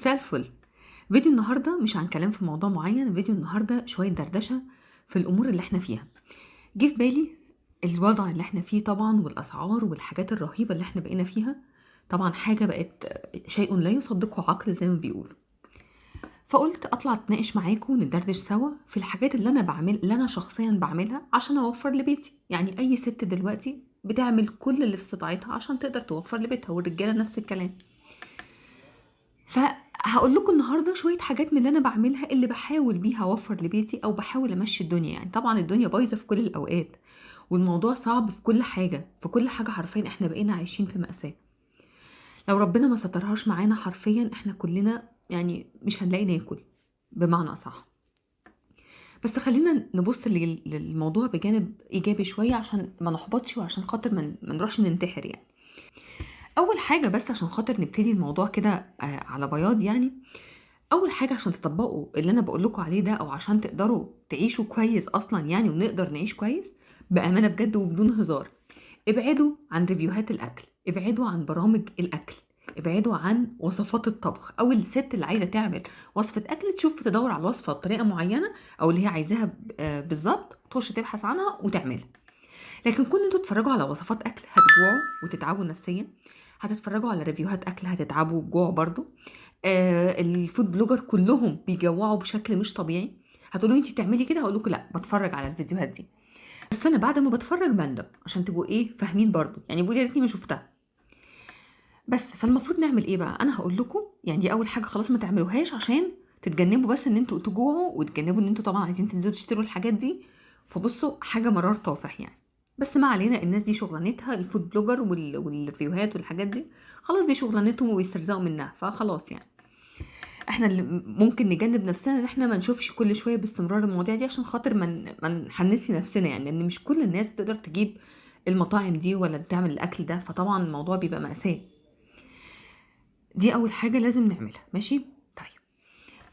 مساء الفل. فيديو النهارده مش عن كلام في موضوع معين، فيديو النهارده شويه دردشه في الامور اللي احنا فيها. جه في بالي الوضع اللي احنا فيه طبعا، والاسعار والحاجات الرهيبه اللي احنا بقينا فيها. طبعا حاجه بقت شيء لا يصدقه عقل زي ما بيقولوا. فقلت اطلع اتناقش معاكم وندردش سوا في الحاجات اللي انا شخصيا بعملها عشان اوفر لبيتي. يعني اي ست دلوقتي بتعمل كل اللي في استطاعتها عشان تقدر توفر لبيتها، والرجاله نفس الكلام. فهقول لكم النهارده شويه حاجات من اللي انا بعملها، اللي بحاول بيها اوفر لبيتي او بحاول امشي الدنيا. يعني طبعا الدنيا بايظه في كل الاوقات، والموضوع صعب في كل حاجه، في كل حاجه حرفيا احنا بقينا عايشين في مأساة. لو ربنا ما سترهاش معانا حرفيا احنا كلنا يعني مش هنلاقي ناكل، بمعنى صح. بس خلينا نبص للموضوع بجانب ايجابي شويه عشان ما نحبطش، وعشان خاطر ما نروحش ننتحر يعني. اول حاجه بس عشان خاطر نبتدي الموضوع كده على بياض يعني. اول حاجه عشان تطبقوا اللي انا بقول لكم عليه ده، او عشان تقدروا تعيشوا كويس اصلا يعني، ونقدر نعيش كويس بامانه بجد وبدون هزار. ابعدوا عن ريفيوهات الاكل، ابعدوا عن برامج الاكل، ابعدوا عن وصفات الطبخ، او الست اللي عايزه تعمل وصفه اكل تشوف تدور على الوصفه بطريقه معينه او اللي هي عايزاها بالظبط، تخش تبحث عنها وتعملها. لكن كون انتوا تتفرجوا على وصفات اكل هتجوعوا وتتعبوا نفسيا، هتتفرجوا على ريفيوهات اكل هتتعبوا وتجوعوا برضو. الفود بلوجر كلهم بيجوعوا بشكل مش طبيعي. هتقولوا انتي بتعملي كده؟ هقول لكم لا، بتفرج على الفيديوهات دي، بس انا بعد ما بتفرج بندم، عشان تبقوا ايه فاهمين برضو يعني. بقول يا ريتني ما شفتها. بس فالمفروض نعمل ايه بقى؟ انا هقول لكم يعني دي اول حاجه خلاص ما تعملوهاش، عشان تتجنبوا بس ان انتوا تجوعوا، وتتجنبوا ان انتوا طبعا عايزين تنزلوا تشتروا الحاجات دي. فبصوا، حاجه مرار طافح يعني. بس ما علينا، الناس دي شغلانتها الفود بلوجر والريفيوهات والحاجات دي، خلاص دي شغلانتهم وبيسترزقوا منها، فخلاص يعني. احنا اللي ممكن نجنب نفسنا ان احنا ما نشوفش كل شويه باستمرار المواضيع دي، عشان خاطر ما نحنسي نفسنا يعني، لان مش كل الناس بتقدر تجيب المطاعم دي ولا تعمل الاكل ده، فطبعا الموضوع بيبقى مأساة. دي اول حاجه لازم نعملها، ماشي؟ طيب،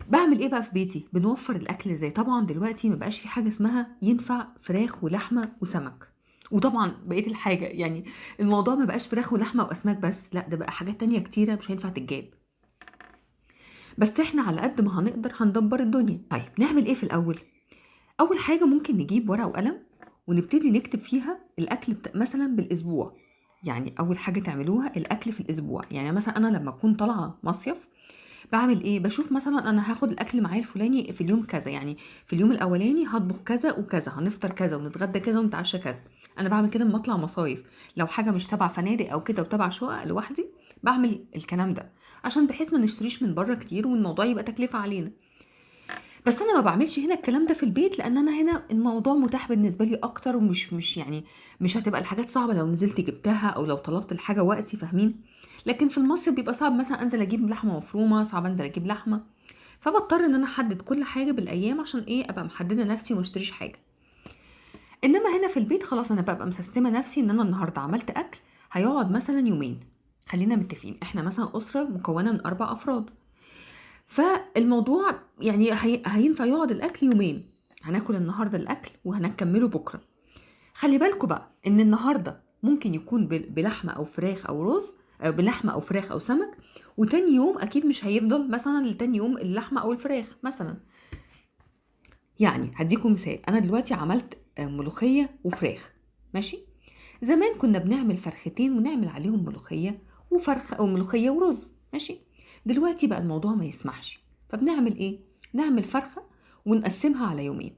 بعمل ايه بقى في بيتي؟ بنوفر الاكل ازاي؟ طبعا دلوقتي ما بقاش في حاجه اسمها ينفع فراخ ولحمه وسمك، وطبعا بقيه الحاجه يعني. الموضوع ما بقاش فراخ ولحمه واسماك بس، لا ده بقى حاجات تانية كتيره مش هينفع تتجاب. بس احنا على قد ما هنقدر هندبر الدنيا. طيب نعمل ايه في الاول؟ اول حاجه ممكن نجيب ورقه وقلم ونبتدي نكتب فيها الاكل مثلا بالاسبوع. يعني اول حاجه تعملوها الاكل في الاسبوع. يعني مثلا انا لما اكون طالعه مصيف بعمل ايه؟ بشوف مثلا انا هاخد الاكل معايا الفلاني في اليوم كذا، يعني في اليوم الاولاني هطبخ كذا وكذا، هنفطر كذا ونتغدى كذا ونتعشى كذا. انا بعمل كده لما اطلع مصايف. لو حاجه مش تبع فنادق او كده وتبع شقق لوحدي، بعمل الكلام ده عشان بحيث ما نشتريش من بره كتير والموضوع يبقى تكلفه علينا. بس انا ما بعملش هنا الكلام ده في البيت، لان انا هنا الموضوع متاح بالنسبه لي اكتر، ومش مش يعني مش هتبقى الحاجات صعبه لو نزلت جبتها او لو طلبت الحاجه وقتي، فاهمين؟ لكن في المصيف بيبقى صعب مثلا انزل اجيب لحمه مفرومه، صعب انزل اجيب لحمه. فبضطر ان انا احدد كل حاجه بالايام عشان ايه؟ ابقى محدده نفسي وما اشتريش حاجه. انما هنا في البيت خلاص انا ببقى مسستمه نفسي ان انا النهارده عملت اكل هيقعد مثلا يومين. خلينا متفقين احنا مثلا اسره مكونه من 4 افراد، فالموضوع يعني هينفع يقعد الاكل يومين. هناكل النهارده الاكل وهنكمله بكره. خلي بالكوا بقى ان النهارده ممكن يكون بلحمه او فراخ او رز، أو بلحمه او فراخ او سمك، وتاني يوم اكيد مش هيفضل مثلا لتاني يوم اللحمه او الفراخ مثلا. يعني هديكم مثال، انا دلوقتي عملت ملوخيه وفراخ، ماشي؟ زمان كنا بنعمل فرختين ونعمل عليهم ملوخيه وفرخه، او ملوخيه ورز، ماشي؟ دلوقتي بقى الموضوع ما يسمحش، فبنعمل ايه؟ نعمل فرخه ونقسمها على يومين.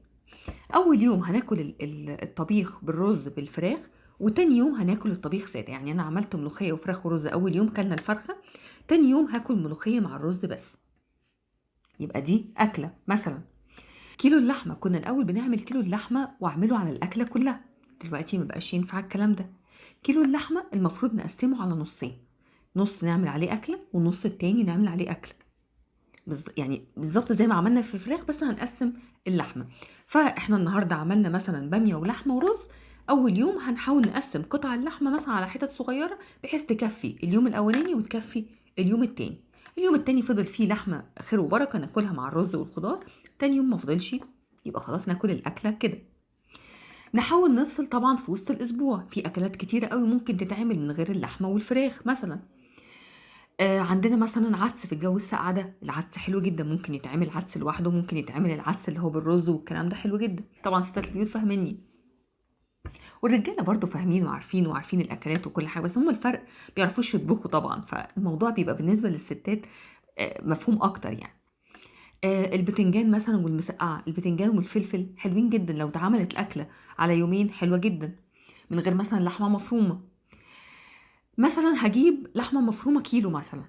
اول يوم هناكل الطبيخ بالرز بالفراخ، وتاني يوم هناكل الطبيخ ساده. يعني انا عملت ملوخيه وفراخ ورز، اول يوم كلنا الفرخه، تاني يوم هاكل ملوخيه مع الرز بس. يبقى دي اكله مثلا. كيلو اللحمه، كنا الاول بنعمل كيلو اللحمه واعمله على الاكله كلها، دلوقتي ما بقاش ينفع الكلام ده. كيلو اللحمه المفروض نقسمه على نصين، نص نعمل عليه اكله والنص التاني نعمل عليه اكله. يعني بالظبط زي ما عملنا في الفراخ، بس هنقسم اللحمه. فاحنا النهارده عملنا مثلا باميه ولحمه ورز، اول يوم هنحاول نقسم قطع اللحمه مثلا على حتت صغيره بحيث تكفي اليوم الاولاني وتكفي اليوم التاني. اليوم التاني فضل فيه لحمه خير وبركه ناكلها مع الرز والخضار، تاني يوم ما فضلش يبقى خلاص ناكل الاكله كده. نحاول نفصل طبعا في وسط الاسبوع، في اكلات كتيره قوي ممكن تتعمل من غير اللحمه والفراخ مثلا. عندنا مثلا عدس في الجو الساقع ده، العدس حلو جدا، ممكن يتعمل عدس لوحده، ممكن يتعمل العدس اللي هو بالرز والكلام ده حلو جدا. طبعا ستات البيوت فاهميني، والرجاله برضو فاهمين وعارفين الاكلات وكل حاجه، بس هم الفرق بيعرفوش يطبخوا طبعا، فالموضوع بيبقى بالنسبه للستات مفهوم اكتر يعني. البتنجان مثلا والمسقعه، البتنجان والفلفل حلوين جدا لو اتعملت الاكله على يومين، حلوه جدا من غير مثلا لحمه مفرومه. مثلا هجيب لحمه مفرومه كيلو مثلا،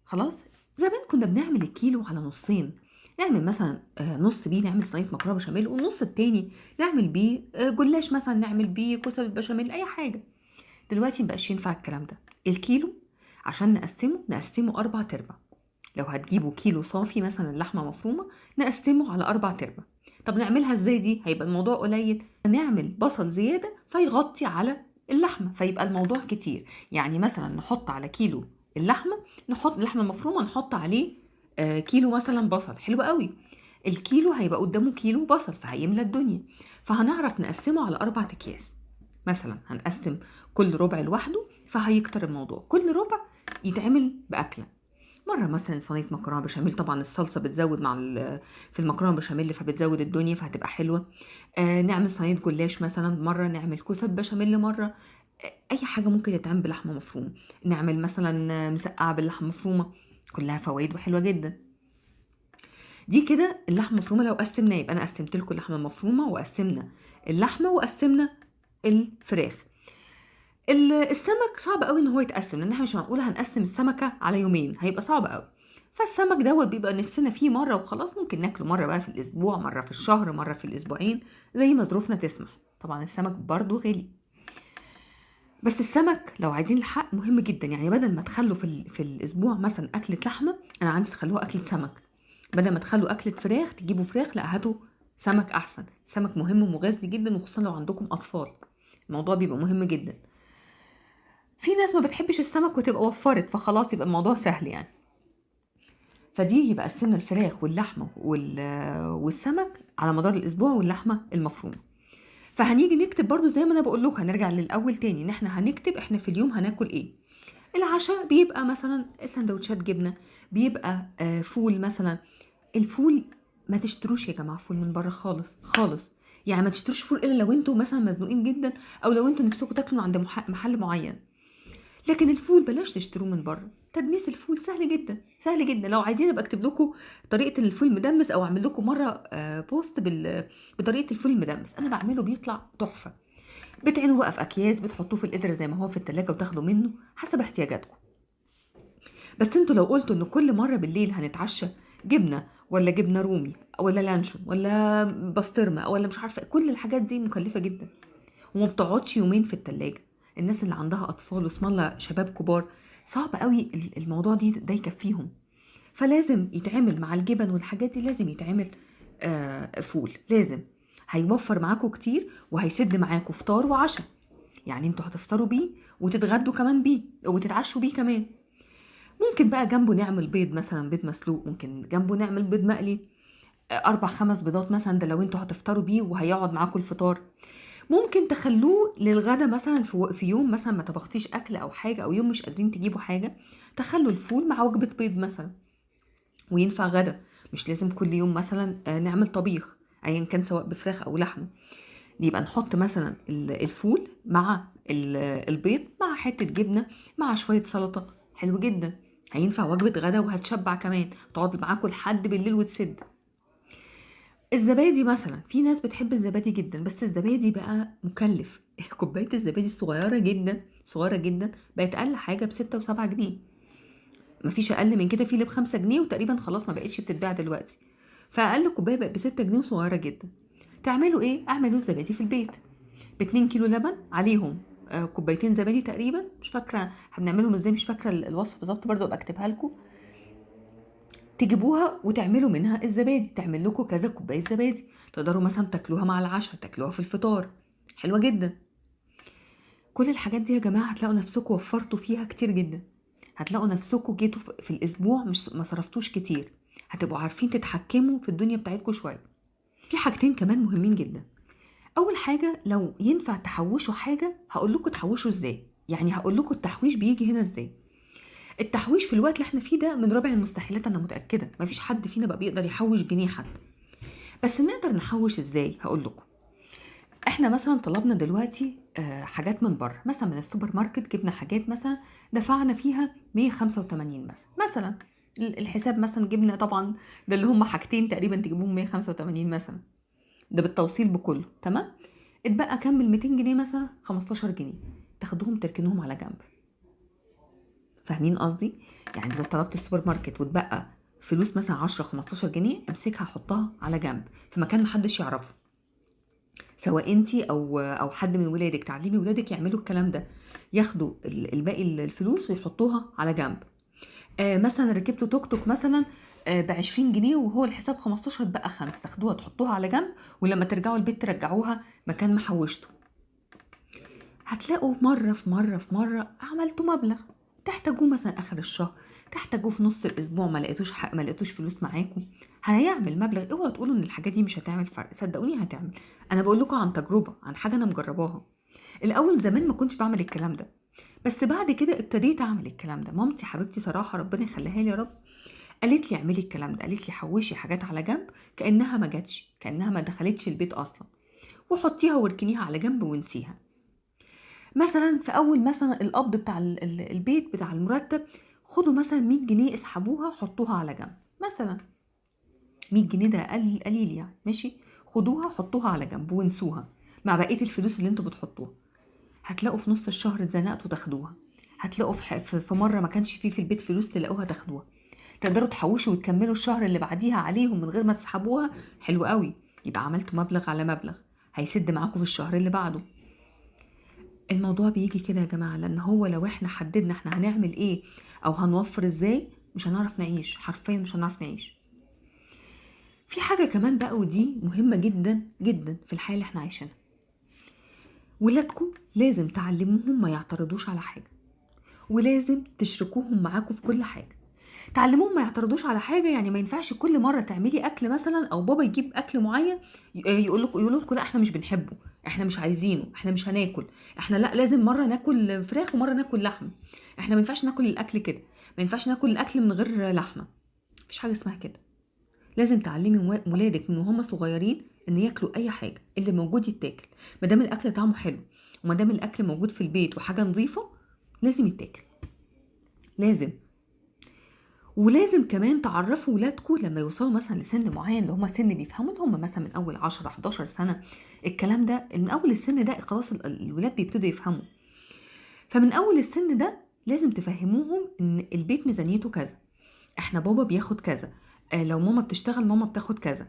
خلاص. زمان كنا بنعمل الكيلو على نصين، نعمل مثلا نص بيه نعمل صينيه مكرونه بشاميل، والنص التاني نعمل بيه جلاش مثلا، نعمل بيه كوسه بالبشاميل، اي حاجه. دلوقتي مبقاش ينفع الكلام ده. الكيلو عشان نقسمه 4 تربع. لو هتجيبوا كيلو صافي مثلا لحمه مفرومه، نقسمه على 4 تربع. طب نعملها ازاي دي؟ هيبقى الموضوع قليل، نعمل بصل زياده فيغطي على اللحمه، فيبقى الموضوع كتير. يعني مثلا نحط على كيلو اللحمه، نحط اللحمه المفرومه نحط عليه كيلو مثلا بصل، حلو قوي. الكيلو هيبقى قدامه كيلو بصل، فهيملى الدنيا. فهنعرف نقسمه على 4 أكياس. مثلا هنقسم كل ربع لوحده، فهيكتر الموضوع. كل ربع يتعمل بأكلة. مرة مثلا صينية مكرونة بشاميل، طبعا الصلصة بتزود في المكرونة بشاميل، فبتزود الدنيا فهتبقى حلوة. نعمل صينية جلاش مثلا مرة، نعمل كوسة بشاميل مرة. أي حاجة ممكن يتعمل بلحمة مفرومة. نعمل مثلا مسقعة باللحمة مفرومة، كلها فوائد وحلوة جدا. دي كده اللحمة المفرومة لو قسمناه، يبقى أنا قسمت لكم اللحمة المفرومة، وقسمنا اللحمة، وقسمنا الفراخ. السمك صعب قوي ان هو يتقسم، لان احنا مش معقوله هنقسم السمكه على يومين، هيبقى صعب قوي. فالسمك دوت بيبقى نفسنا فيه مره وخلاص، ممكن ناكله مره بقى في الاسبوع، مره في الشهر، مره في الاسبوعين، زي ما ظروفنا تسمح. طبعا السمك برضو غالي، بس السمك لو عايزين الحق مهم جدا. يعني بدل ما تخلوا في الاسبوع مثلا اكله لحمه، انا عندي تخلوها اكله سمك. بدل ما تخلوا اكله فراخ تجيبوا فراخ، لا هاتوا سمك احسن. السمك مهم ومغذي جدا، وخصوصا لو عندكم اطفال الموضوع بيبقى مهم جدا. في ناس ما بتحبش السمك وتبقى وفرت، فخلاص يبقى الموضوع سهل يعني. فدي يبقى قسمنا الفراخ واللحمه والسمك على مدار الاسبوع، واللحمه المفرومه. فهنيجي نكتب برضو زي ما انا بقول لكم، هنرجع للاول تاني، ان احنا هنكتب احنا في اليوم هناكل ايه. العشاء بيبقى مثلا سندوتشات جبنه، بيبقى فول مثلا. الفول ما تشتروش يا جماعه فول من بره خالص خالص. يعني ما تشتروش فول الا لو انتوا مثلا مزنوقين جدا، او لو انتوا نفسكم تاكلوا عند محل معين. لكن الفول بلاش تشتروه من بره. تدميس الفول سهل جدا سهل جدا. لو عايزين ابقى اكتب لكم طريقه الفول المدمس، او اعمل لكم مره بوست بطريقه الفول المدمس، انا بعمله بيطلع تحفه. بتعينوه بقى في اكياس، بتحطوه في القدر زي ما هو في التلاجة، وتاخدوا منه حسب احتياجاتكم. بس انتوا لو قلتوا ان كل مره بالليل هنتعشى جبنه، ولا جبنه رومي، ولا لانشون، ولا بسطرمه، ولا مش عارفه، كل الحاجات دي مكلفه جدا وما بتقعدش يومين في التلاجة. الناس اللي عندها اطفال، واسم الله شباب كبار، صعب قوي الموضوع ده يكفيهم. فلازم يتعمل مع الجبن والحاجات دي، لازم يتعمل فول، لازم. هيوفر معاكم كتير، وهيسد معاكم فطار وعشاء. يعني انتوا هتفطروا بيه، وتتغدوا كمان بيه، وتتعشوا بيه كمان. ممكن بقى جنبه نعمل بيض مثلا، بيض مسلوق، ممكن جنبه نعمل بيض مقلي، 4 5 بيضات مثلا، ده لو انتوا هتفطروا بيه وهيقعد معاكم الفطار. ممكن تخلوه للغدا مثلا، في يوم مثلا ما طبختيش اكل او حاجه، او يوم مش قادرين تجيبوا حاجه، تخلوا الفول مع وجبه بيض مثلا، وينفع غدا. مش لازم كل يوم مثلا نعمل طبيخ ايا كان، سواء بفراخ او لحمه. يبقى نحط مثلا الفول مع البيض، مع حته جبنه، مع شويه سلطه، حلو جدا. هينفع وجبه غدا، وهتشبع كمان، تقعد معاكم لحد بالليل وتسد. الزبادي مثلا، في ناس بتحب الزبادي جدا، بس الزبادي بقى مكلف. كوبايه الزبادي الصغيره جدا صغيره جدا بقت اقل حاجه ب6 و7 جنيه. مفيش اقل من كده، في اللي ب5 جنيه، وتقريبا خلاص ما بقتش بتتباع دلوقتي. فاقل كوبايه بقت ب6 جنيه وصغيره جدا. تعملوا ايه؟ اعملوا الزبادي في البيت. ب2 كيلو لبن عليهم كوبايتين زبادي تقريبا، مش فاكره بنعملهم ازاي، مش فاكره الوصف بالظبط، برضو ابقى اكتبها لكم. تجيبوها وتعملوا منها الزبادي، تعمل لكم كذا كوبايه زبادي. تقدروا مثلا تاكلوها مع العشاء، تاكلوها في الفطار، حلوه جدا. كل الحاجات دي يا جماعه هتلاقوا نفسكم وفرتوا فيها كتير جدا. هتلاقوا نفسكم جيتوا في الاسبوع مش ما صرفتوش كتير. هتبقوا عارفين تتحكموا في الدنيا بتاعتكم شويه. في حاجتين كمان مهمين جدا. اول حاجه، لو ينفع تحوشوا حاجه هقول لكم تحوشوا ازاي. يعني هقول لكم التحويش بيجي هنا ازاي. التحويش في الوقت اللي احنا فيه ده من رابع المستحيلات، انا متاكده مفيش حد فينا بقى بيقدر يحوش جنيه حتى. بس نقدر نحوش ازاي؟ هقول لكم. احنا مثلا طلبنا دلوقتي حاجات من بره، مثلا من السوبر ماركت جبنا حاجات مثلا دفعنا فيها 185 مثلا الحساب مثلا جبنا طبعا، ده اللي هم حاجتين تقريبا تجيبهم 185 مثلا، ده بالتوصيل بكله تمام. اتبقى كام؟ ال 200 جنيه مثلا 15 جنيه، تاخدوهم تركنهم على جنب. فاهمين قصدي؟ يعني لو طلبت السوبر ماركت واتبقى فلوس مثلا 10 15 جنيه، امسكها حطها على جنب في مكان محدش يعرفه، سواء انتي او حد من ولادك. تعلمي ولادك يعملوا الكلام ده، ياخدوا الباقي الفلوس ويحطوها على جنب. مثلا ركبتوا توك توك مثلا ب20 جنيه وهو الحساب 15، اتبقى 5، تاخدوها تحطوها على جنب، ولما ترجعوا البيت ترجعوها مكان ما حوشتوا. هتلاقوا مرة في مرة في مرة عملتوا مبلغ تحتاجوه مثلا آخر الشهر، تحتاجوه في نص الأسبوع، ما لقيتوش فلوس معاكم، هيعمل مبلغ. اوعوا تقولوا ان الحاجة دي مش هتعمل فرق، صدقوني هتعمل. انا بقول لكم عن تجربة، عن حاجة انا مجرباها. الاول زمان ما كنتش بعمل الكلام ده، بس بعد كده ابتديت اعمل الكلام ده. مامتي حبيبتي صراحة ربنا يخليها لي يا رب، قالت لي اعملي الكلام ده، قالت لي حوشي حاجات على جنب كأنها ما جاتش، كأنها ما دخلتش البيت اصلا، وحطيها واركنيها على جنب ونسيها. مثلا في اول مثلا القبض بتاع البيت بتاع المرتب، خدوا مثلا 100 جنيه اسحبوها حطوها على جنب مثلا. 100 جنيه ده قليل يعني، ماشي، خدوها حطوها على جنب وانسوها مع بقيه الفلوس اللي انتوا بتحطوها. هتلاقوا في نص الشهر اتزنقتوا تاخدوها، هتلاقوا في مره ما كانش فيه في البيت فلوس تلاقوها تاخدوها، تقدروا تحوشوا وتكملوا الشهر اللي بعديها عليهم من غير ما تسحبوها. حلو قوي، يبقى عملتوا مبلغ على مبلغ هيسد معاكم في الشهر اللي بعده. الموضوع بيجي كده يا جماعة، لأن هو لو احنا حددنا احنا هنعمل ايه أو هنوفر ازاي، مش هنعرف نعيش، حرفيا مش هنعرف نعيش. في حاجة كمان بقى ودي مهمة جدا جدا في الحياة اللي احنا عايشينها، ولادكم لازم تعلموهم ما يعترضوش على حاجة، ولازم تشركوهم معاكم في كل حاجة. تعلموهم ما يعترضوش على حاجة، يعني ما ينفعش كل مرة تعملي أكل مثلا أو بابا يجيب أكل معين يقولوا لكم لا احنا مش بنحبه، احنا مش عايزينه، احنا مش هناكل، احنا لا لازم مرة ناكل فراخ ومرة ناكل لحم، احنا ما ينفعش ناكل الأكل كده، ما ينفعش ناكل الأكل من غير لحمة. مفيش حاجة اسمها كده. لازم تعلمي ولادك من وهم صغيرين ان ياكلوا اي حاجة، اللي موجود يتاكل، ما دام الأكل طعمه حلو وما دام الأكل موجود في البيت وحاجة نظيفة لازم يتاكل، لازم. ولازم كمان تعرفوا ولادكم لما يوصلوا مثلا لسن معين، اللي هم سن بيفهموا، اللي هم مثلا من اول 10 11 سنه، الكلام ده من اول السن ده خلاص الولاد بيبتدوا يفهموا. فمن اول السن ده لازم تفهموهم ان البيت ميزانيته كذا، احنا بابا بياخد كذا، لو ماما بتشتغل ماما بتاخد كذا،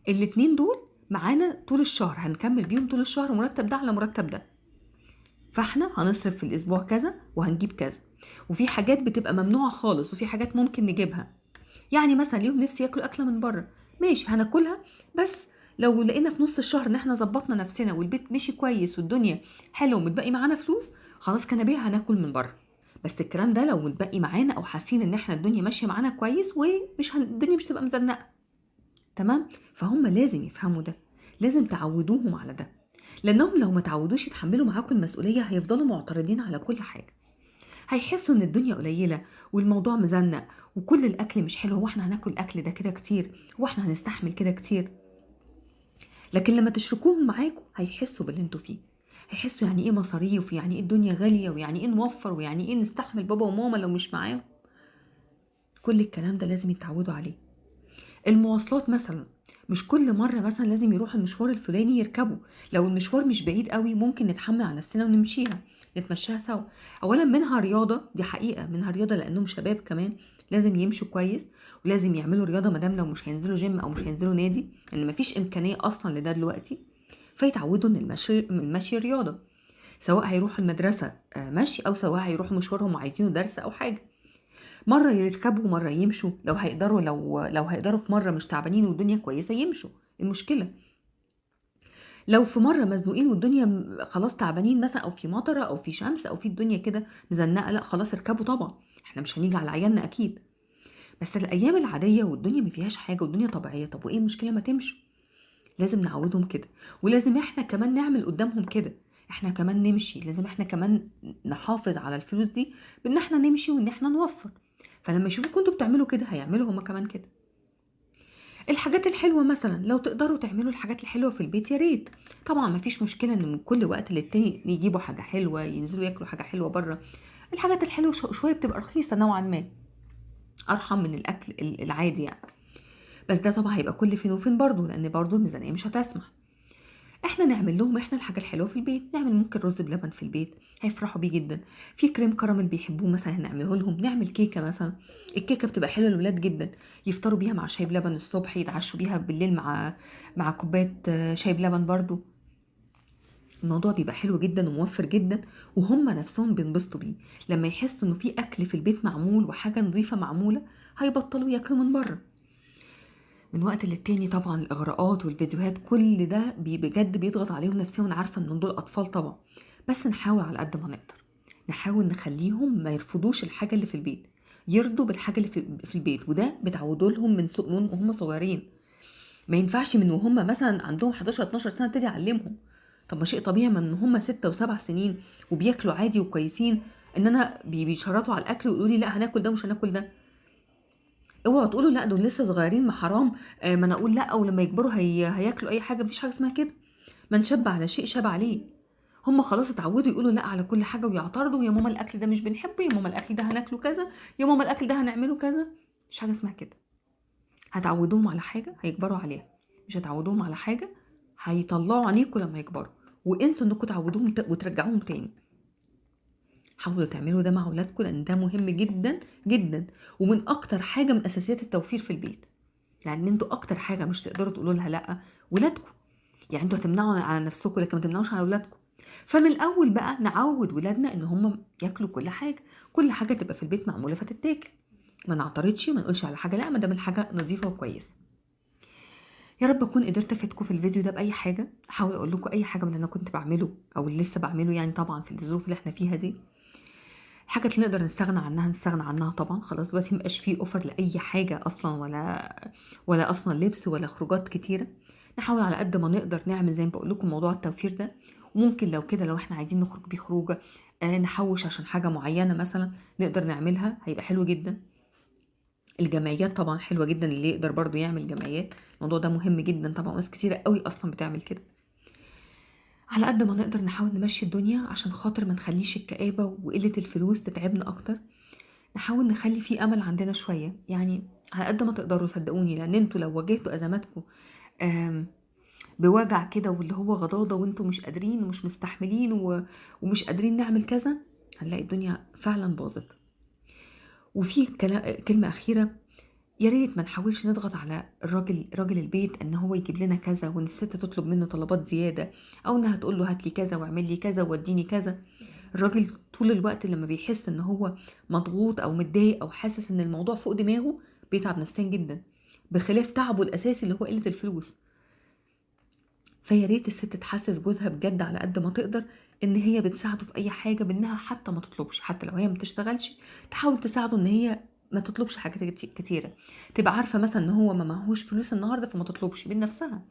الاتنين دول معانا طول الشهر هنكمل بيهم طول الشهر، مرتب ده على مرتب ده، فاحنا هنصرف في الاسبوع كذا وهنجيب كذا. وفي حاجات بتبقى ممنوعه خالص وفي حاجات ممكن نجيبها. يعني مثلا اليوم نفسي ياكلوا اكله من بره، ماشي هناكلها، بس لو لقينا في نص الشهر ان احنا ظبطنا نفسنا والبيت مشي كويس والدنيا حلوه ومتبقي معانا فلوس، خلاص كان بيها هناكل من بره. بس الكلام ده لو متبقي معانا او حاسين ان احنا الدنيا ماشيه معانا كويس ومش الدنيا مش تبقى مزنقه، تمام. فهم لازم يفهموا ده، لازم تعودوهم على ده، لانهم لو ما تعودوش يتحملوا معاكم المسؤوليه هيفضلوا معترضين على كل حاجه، هيحسوا ان الدنيا قليله والموضوع مزنق وكل الاكل مش حلو، هو احنا هناكل الاكل ده كده كتير، هو احنا هنستحمل كده كتير. لكن لما تشركوهم معاكم هيحسوا باللي انتوا فيه، هيحسوا يعني ايه مصاريف، ويعني ايه الدنيا غاليه، ويعني ايه نوفر، ويعني ايه نستحمل بابا وماما لو مش معاهم. كل الكلام ده لازم يتعودوا عليه. المواصلات مثلا، مش كل مرة مثلا لازم يروح المشوار الفلاني يركبه، لو المشوار مش بعيد قوي ممكن نتحمل على نفسنا ونمشيها، نتمشيها سوا. اولا منها رياضة، دي حقيقة منها رياضة لانهم شباب كمان لازم يمشوا كويس ولازم يعملوا رياضة، مادام لو مش هينزلوا جيم او مش هينزلوا نادي، ان مفيش امكانية اصلا لده دلوقتي، فيتعودوا ان المشي رياضة، سواء هيروحوا المدرسة مشي او سواء هيروحوا مشوارهم وعايزينه درس او حاجة. مرة يركبوا مرة يمشوا، لو هيقدروا، لو هيقدروا في مرة مش تعبانين والدنيا كويسة يمشوا، المشكلة. لو في مرة مزنوقين والدنيا خلاص تعبانين مثلا، او في مطرة او في شمس او في الدنيا كده مزنقة، لا خلاص اركبوا طبعا، احنا مش هنيجي على عيالنا اكيد. بس الايام العادية والدنيا ما فيهاش حاجة والدنيا طبيعية، طب وايه المشكلة ما تمشوا؟ لازم نعودهم كده، ولازم احنا كمان نعمل قدامهم كده، احنا كمان نمشي، لازم احنا كمان نحافظ على الفلوس دي بان احنا نمشي وان احنا نوفر. فلما يشوفوكوا انتوا بتعملوا كده هيعملوا هما كمان كده. الحاجات الحلوة مثلا، لو تقدروا تعملوا الحاجات الحلوة في البيت يا ريت. طبعا مفيش مشكلة ان من كل وقت للتاني يجيبوا حاجة حلوة، ينزلوا ياكلوا حاجة حلوة بره. الحاجات الحلوة شوية بتبقى رخيصة نوعا ما، ارحم من الاكل العادي يعني. بس ده طبعا هيبقى كل فين وفين برضه، لان برضه الميزانية مش هتسمح. احنا نعمل لهم احنا الحاجة الحلوة في البيت، نعمل ممكن رز بلبن في البيت هيفرحوا بيه جدا. في كريم كراميل بيحبوه مثلا هنعمله لهم، نعمل كيكة مثلا. الكيكة بتبقى حلوة للولاد جدا، يفطروا بيها مع شاي بلبن الصبح، يتعشوا بيها بالليل مع كوباية شاي بلبن برضو. الموضوع بيبقى حلو جدا وموفر جدا، وهم نفسهم بينبسطوا بيه. لما يحسوا انه في اكل في البيت معمول وحاجة نظيفة معمولة هيبطلوا ياكلوا من بره. من وقت للتاني طبعا الاغراءات والفيديوهات كل ده بجد بيضغط عليهم نفسيا، وانا عارفه ان دول اطفال طبعا. بس نحاول على قد ما نقدر، نحاول نخليهم ما يرفضوش الحاجه اللي في البيت، يرضوا بالحاجه اللي في البيت. وده بتعودوا لهم من وهم صغيرين. ما ينفعش من وهم مثلا عندهم 11 12 سنه ابتدي اعلمهم. طب ما شيء طبيعي من هم 6 و7 سنين وبياكلوا عادي وكويسين، ان انا بيشرطوا على الاكل ويقولوا لي لا هناكل ده مش هناكل ده. اوعوا تقولوا لا دول لسه صغيرين ما حرام. ما انا اقول لا، ولما يكبروا هياكلوا اي حاجه. مفيش حاجه اسمها كده. من شب على شيء شاب عليه. هم خلاص اتعودوا يقولوا لا على كل حاجه ويعترضوا، يا ماما الاكل ده مش بنحبه، يا ماما الاكل ده هناكله كذا، يا ماما الاكل ده هنعمله كذا. مفيش حاجه اسمها كده. هتعودوهم على حاجه هيكبروا عليها، مش هتعودوهم على حاجه هيطلعوا عينيكم لما يكبروا. وانسوا انكم تعودوهم وترجعوهم تاني. حاولوا تعملوا ده مع اولادكم لان ده مهم جدا جدا، ومن اكتر حاجه من اساسيات التوفير في البيت. لان انتوا اكتر حاجه مش تقدروا تقولوا لها لا ولادكم. يعني انتوا هتمنعوا على نفسكم لكن ما تمنعوش على ولادكم. فمن الاول بقى نعود ولادنا ان هم ياكلوا كل حاجه، كل حاجه تبقى في البيت معموله فتتاكل. ما نعترضش وما نقولش على حاجه لا ما دام الحاجه نظيفه وكويسه. يا رب اكون قدرت افيدكم في الفيديو ده باي حاجه. احاول اقول لكم اي حاجه من اللي انا كنت بعمله او اللي لسه بعمله، يعني طبعا في الظروف اللي احنا فيها دي. حاجه اللي نقدر نستغنى عنها نستغنى عنها طبعا. خلاص دلوقتي مبقاش فيه اوفر لاي حاجه اصلا، ولا اصلا لبس ولا خروجات كتيره. نحاول على قد ما نقدر نعمل زي ما بقول لكم موضوع التوفير ده. وممكن لو كده لو احنا عايزين نخرج بيه خروجه نحوش عشان حاجه معينه مثلا نقدر نعملها، هيبقى حلو جدا. الجمعيات طبعا حلوه جدا، اللي يقدر برضو يعمل جمعيات. الموضوع ده مهم جدا طبعا، ناس كتيره قوي اصلا بتعمل كده. على قد ما نقدر نحاول نمشي الدنيا عشان خاطر ما نخليش الكآبة وقلة الفلوس تتعبنا أكتر. نحاول نخلي فيه أمل عندنا شوية، يعني على قد ما تقدروا صدقوني. لأن انتوا لو واجهتوا أزماتكم بوجع كده واللي هو غضاضة وانتوا مش قادرين ومش مستحملين ومش قادرين نعمل كذا، هنلاقي الدنيا فعلا باظت. وفي كلمة أخيرة، يا ريت ما نحاولش نضغط على راجل البيت ان هو يجيب لنا كذا، وان الست تطلب منه طلبات زياده، او انها تقول له هات لي كذا واعمل لي كذا ووديني كذا. الراجل طول الوقت لما بيحس ان هو مضغوط او متضايق او حاسس ان الموضوع فوق دماغه بيتعب نفسيا جدا، بخلاف تعبه الاساسي اللي هو قله الفلوس. فيا ريت الست تحسس جوزها بجد على قد ما تقدر ان هي بتساعده في اي حاجه، بانها حتى ما تطلبش، حتى لو هي ما بتشتغلش تحاول تساعده ان هي ما تطلبش حاجات كتيره. تبقى عارفه مثلا ان هو ما معهوش فلوس النهارده فما تطلبش من نفسها.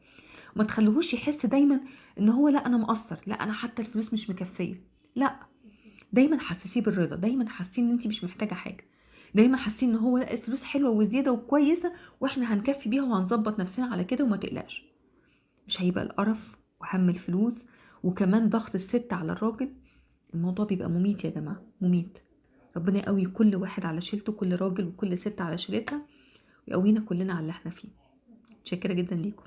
وما تخليهوش يحس دايما ان هو لا انا مقصر، لا انا حتى الفلوس مش مكفيه. لا، دايما حسسيه بالرضا، دايما حاسين ان انت مش محتاجه حاجه، دايما حاسين ان هو لا الفلوس حلوه وزياده وكويسه واحنا هنكفي بيها وهنظبط نفسنا على كده وما تقلقش. مش هيبقى القرف وهم الفلوس وكمان ضغط الست على الراجل. الموضوع بيبقى مميت يا جماعة، مميت. ربنا يقوي كل واحد على شيلته، كل راجل وكل ست على شيلتها، ويقوينا كلنا على اللي احنا فيه. متشكرة جدا ليكم.